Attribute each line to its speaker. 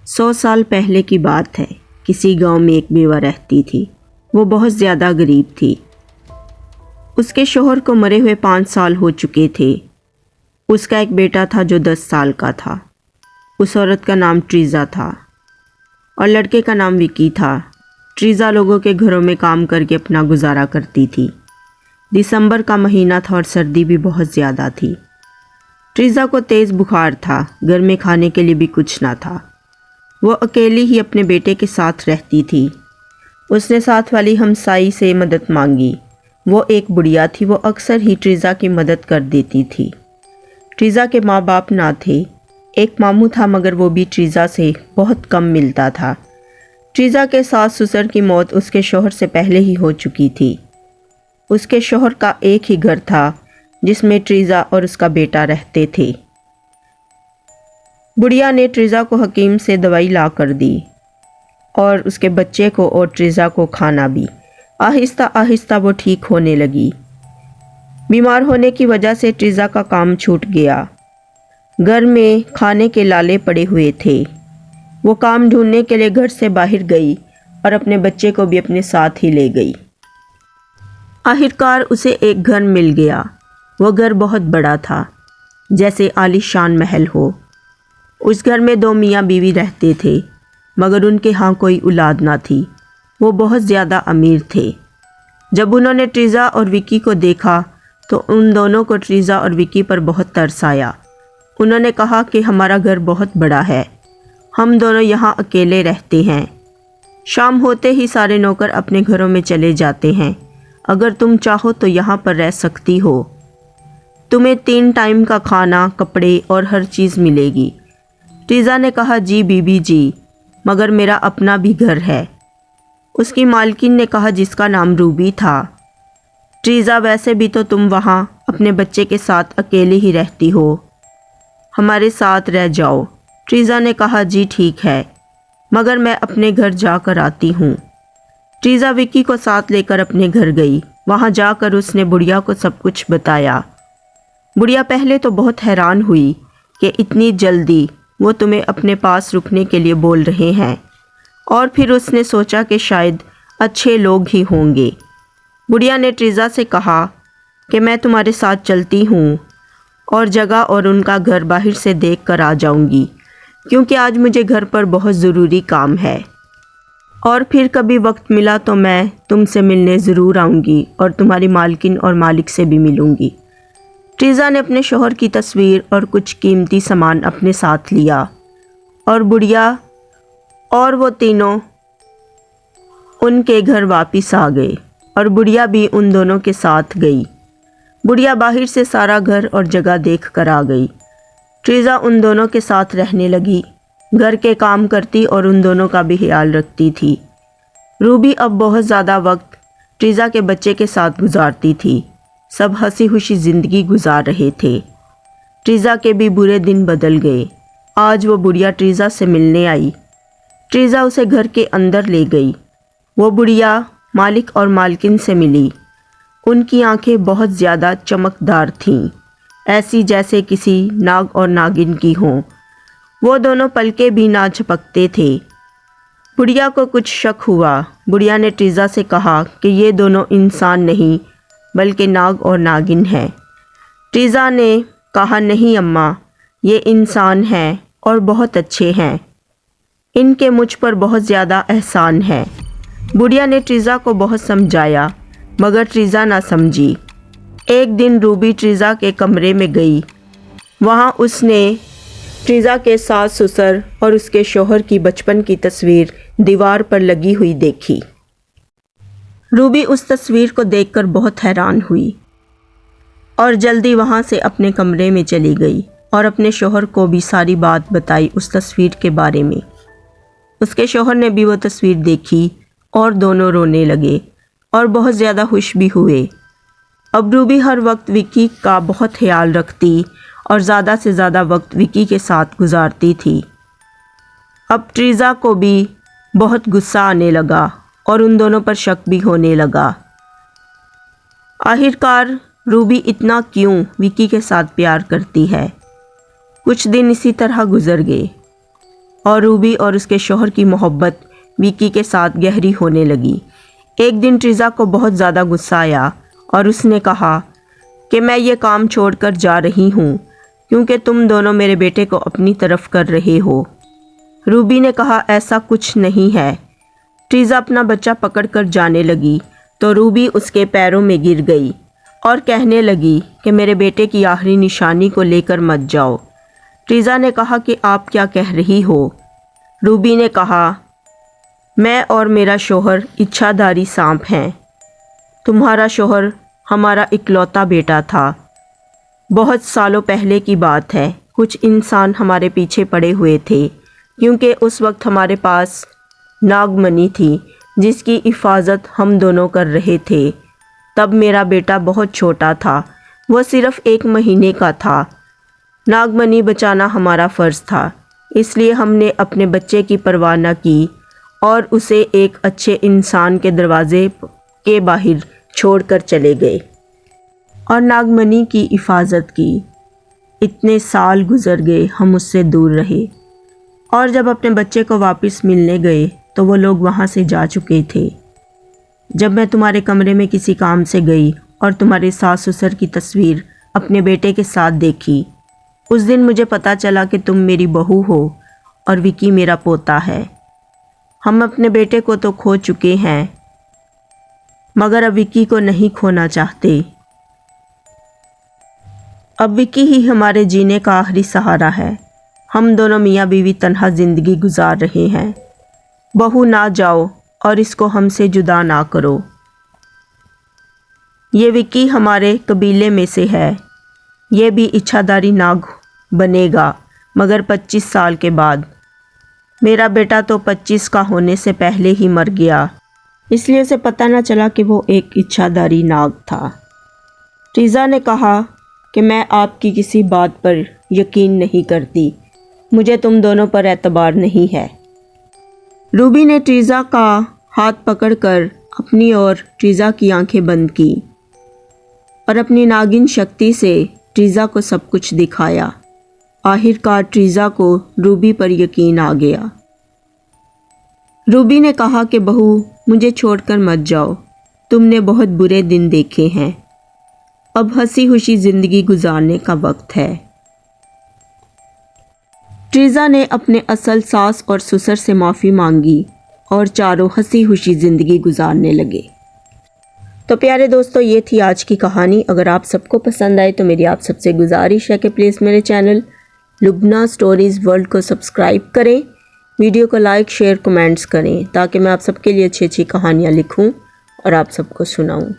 Speaker 1: 100 سال پہلے کی بات ہے۔ کسی گاؤں میں ایک بیوہ رہتی تھی۔ وہ بہت زیادہ غریب تھی۔ اس کے شوہر کو مرے ہوئے 5 سال ہو چکے تھے۔ اس کا ایک بیٹا تھا جو 10 سال کا تھا۔ اس عورت کا نام ٹریزا تھا اور لڑکے کا نام وکی تھا۔ ٹریزا لوگوں کے گھروں میں کام کر کے اپنا گزارا کرتی تھی۔ دسمبر کا مہینہ تھا اور سردی بھی بہت زیادہ تھی۔ ٹریزا کو تیز بخار تھا۔ گھر میں کھانے کے لیے بھی کچھ نہ تھا۔ وہ اکیلی ہی اپنے بیٹے کے ساتھ رہتی تھی۔ اس نے ساتھ والی ہمسائی سے مدد مانگی۔ وہ ایک بڑھیا تھی۔ وہ اکثر ہی ٹریزا کی مدد کر دیتی تھی۔ ٹریزا کے ماں باپ نہ تھے۔ ایک ماموں تھا مگر وہ بھی ٹریزا سے بہت کم ملتا تھا۔ ٹریزا کے ساس سسر کی موت اس کے شوہر سے پہلے ہی ہو چکی تھی۔ اس کے شوہر کا ایک ہی گھر تھا جس میں ٹریزا اور اس کا بیٹا رہتے تھے۔ بڑھیا نے ٹریزا کو حکیم سے دوائی لا کر دی اور اس کے بچے کو اور ٹریزا کو کھانا بھی۔ آہستہ آہستہ وہ ٹھیک ہونے لگی۔ بیمار ہونے کی وجہ سے ٹریزا کا کام چھوٹ گیا۔ گھر میں کھانے کے لالے پڑے ہوئے تھے۔ وہ کام ڈھونڈنے کے لیے گھر سے باہر گئی اور اپنے بچے کو بھی اپنے ساتھ ہی لے گئی۔ آخرکار اسے ایک گھر مل گیا۔ وہ گھر بہت بڑا تھا، جیسے عالی شان محل ہو۔ اس گھر میں 2 میاں بیوی رہتے تھے مگر ان کے ہاں کوئی اولاد نہ تھی۔ وہ بہت زیادہ امیر تھے۔ جب انہوں نے ٹریزا اور وکی کو دیکھا تو ان دونوں کو ٹریزا اور وکی پر بہت ترس آیا۔ انہوں نے کہا کہ ہمارا گھر بہت بڑا ہے، ہم دونوں یہاں اکیلے رہتے ہیں۔ شام ہوتے ہی سارے نوکر اپنے گھروں میں چلے جاتے ہیں۔ اگر تم چاہو تو یہاں پر رہ سکتی ہو۔ تمہیں 3 ٹائم کا کھانا، کپڑے اور ہر چیز ملے گی۔ ٹریزا نے کہا جی بیوی جی، مگر میرا اپنا بھی گھر ہے۔ اس کی مالکن نے کہا جس کا نام روبی تھا، ٹریزا ویسے بھی تو تم وہاں اپنے بچے کے ساتھ اکیلے ہی رہتی ہو، ہمارے ساتھ رہ جاؤ۔ ٹریزا نے کہا جی ٹھیک ہے، مگر میں اپنے گھر جا کر آتی ہوں۔ ٹریزا وکی کو ساتھ لے کر اپنے گھر گئی۔ وہاں جا کر اس نے بڑھیا کو سب کچھ بتایا۔ بڑھیا پہلے تو بہت حیران ہوئی کہ اتنی جلدی وہ تمہیں اپنے پاس رکنے کے لیے بول رہے ہیں، اور پھر اس نے سوچا کہ شاید اچھے لوگ ہی ہوں گے۔ بڑھیا نے ٹریزا سے کہا کہ میں تمہارے ساتھ چلتی ہوں اور جگہ اور ان کا گھر باہر سے دیکھ کر آ جاؤں گی، کیونکہ آج مجھے گھر پر بہت ضروری کام ہے، اور پھر کبھی وقت ملا تو میں تم سے ملنے ضرور آؤں گی اور تمہاری مالکن اور مالک سے بھی ملوں گی۔ ٹریزا نے اپنے شوہر کی تصویر اور کچھ قیمتی سامان اپنے ساتھ لیا اور بڑھیا اور وہ تینوں ان کے گھر واپس آ گئے، اور بڑھیا بھی ان دونوں کے ساتھ گئی۔ بڑھیا باہر سے سارا گھر اور جگہ دیکھ کر آ گئی۔ ٹریزا ان دونوں کے ساتھ رہنے لگی، گھر کے کام کرتی اور ان دونوں کا بھی خیال رکھتی تھی۔ روبی اب بہت زیادہ وقت ٹریزا کے بچے کے ساتھ گزارتی تھی۔ سب ہنسی خوشی زندگی گزار رہے تھے۔ ٹریزا کے بھی برے دن بدل گئے۔ آج وہ بڑھیا ٹریزا سے ملنے آئی۔ ٹریزا اسے گھر کے اندر لے گئی۔ وہ بڑھیا مالک اور مالکن سے ملی۔ ان کی آنکھیں بہت زیادہ چمکدار تھیں، ایسی جیسے کسی ناگ اور ناگن کی ہوں۔ وہ دونوں پلکیں بھی نہ جھپکتے تھے۔ بڑھیا کو کچھ شک ہوا۔ بڑھیا نے ٹریزا سے کہا کہ یہ دونوں انسان نہیں بلکہ ناگ اور ناگن ہیں۔ ٹریزا نے کہا نہیں اماں، یہ انسان ہیں اور بہت اچھے ہیں، ان کے مجھ پر بہت زیادہ احسان ہے۔ بڑھیا نے ٹریزا کو بہت سمجھایا مگر ٹریزا نہ سمجھی۔ ایک دن روبی ٹریزا کے کمرے میں گئی۔ وہاں اس نے ٹریزا کے ساس سسر اور اس کے شوہر کی بچپن کی تصویر دیوار پر لگی ہوئی دیکھی۔ روبی اس تصویر کو دیکھ کر بہت حیران ہوئی اور جلدی وہاں سے اپنے کمرے میں چلی گئی اور اپنے شوہر کو بھی ساری بات بتائی اس تصویر کے بارے میں۔ اس کے شوہر نے بھی وہ تصویر دیکھی اور دونوں رونے لگے اور بہت زیادہ خوش بھی ہوئے۔ اب روبی ہر وقت وکی کا بہت خیال رکھتی اور زیادہ سے زیادہ وقت وکی کے ساتھ گزارتی تھی۔ اب ٹریزا کو بھی بہت غصہ آنے لگا اور ان دونوں پر شک بھی ہونے لگا۔ آخرکار روبی اتنا کیوں وکی کے ساتھ پیار کرتی ہے؟ کچھ دن اسی طرح گزر گئے اور روبی اور اس کے شوہر کی محبت وکی کے ساتھ گہری ہونے لگی۔ ایک دن ٹریزا کو بہت زیادہ غصہ آیا اور اس نے کہا کہ میں یہ کام چھوڑ کر جا رہی ہوں کیونکہ تم دونوں میرے بیٹے کو اپنی طرف کر رہے ہو۔ روبی نے کہا ایسا کچھ نہیں ہے۔ ٹریزا اپنا بچہ پکڑ کر جانے لگی تو روبی اس کے پیروں میں گر گئی اور کہنے لگی کہ میرے بیٹے کی آخری نشانی کو لے کر مت جاؤ۔ ٹریزا نے کہا کہ آپ کیا کہہ رہی ہو؟ روبی نے کہا میں اور میرا شوہر اچھا داری سانپ ہیں۔ تمہارا شوہر ہمارا اکلوتا بیٹا تھا۔ بہت سالوں پہلے کی بات ہے، کچھ انسان ہمارے پیچھے پڑے ہوئے تھے کیونکہ اس وقت ہمارے پاس ناگمنی تھی جس کی حفاظت ہم دونوں کر رہے تھے۔ تب میرا بیٹا بہت چھوٹا تھا، وہ صرف 1 مہینے کا تھا۔ ناگمنی بچانا ہمارا فرض تھا، اس لیے ہم نے اپنے بچے کی پرواہ نہ کی اور اسے ایک اچھے انسان کے دروازے کے باہر چھوڑ کر چلے گئے اور ناگمنی کی حفاظت کی۔ اتنے سال گزر گئے، ہم اس سے دور رہے اور جب اپنے بچے کو واپس ملنے گئے تو وہ لوگ وہاں سے جا چکے تھے۔ جب میں تمہارے کمرے میں کسی کام سے گئی اور تمہارے ساس سسر کی تصویر اپنے بیٹے کے ساتھ دیکھی، اس دن مجھے پتہ چلا کہ تم میری بہو ہو اور وکی میرا پوتا ہے۔ ہم اپنے بیٹے کو تو کھو چکے ہیں مگر اب وکی کو نہیں کھونا چاہتے۔ اب وکی ہی ہمارے جینے کا آخری سہارا ہے۔ ہم دونوں میاں بیوی تنہا زندگی گزار رہے ہیں۔ بہو نہ جاؤ اور اس کو ہم سے جدا نہ کرو۔ یہ وکی ہمارے قبیلے میں سے ہے، یہ بھی اچھاداری ناگ بنے گا مگر 25 سال کے بعد۔ میرا بیٹا تو 25 کا ہونے سے پہلے ہی مر گیا، اس لیے اسے پتہ نہ چلا کہ وہ ایک اچھاداری ناگ تھا۔ ٹریزا نے کہا کہ میں آپ کی کسی بات پر یقین نہیں کرتی، مجھے تم دونوں پر اعتبار نہیں ہے۔ روبی نے ٹریزا کا ہاتھ پکڑ کر اپنی اور ٹریزا کی آنکھیں بند کی اور اپنی ناگن شکتی سے ٹریزا کو سب کچھ دکھایا۔ آخر کار ٹریزا کو روبی پر یقین آ گیا۔ روبی نے کہا کہ بہو مجھے چھوڑ کر مت جاؤ، تم نے بہت برے دن دیکھے ہیں، اب ہنسی خوشی زندگی گزارنے کا وقت ہے۔ ٹریزا نے اپنے اصل ساس اور سسر سے معافی مانگی اور چاروں ہنسی خوشی زندگی گزارنے لگے۔ تو پیارے دوستو، یہ تھی آج کی کہانی۔ اگر آپ سب کو پسند آئے تو میری آپ سب سے گزارش ہے کہ پلیز میرے چینل لبنہ سٹوریز ورلڈ کو سبسکرائب کریں، ویڈیو کو لائک شیئر کمنٹس کریں تاکہ میں آپ سب کے لیے اچھی اچھی کہانیاں لکھوں اور آپ سب کو سناؤں۔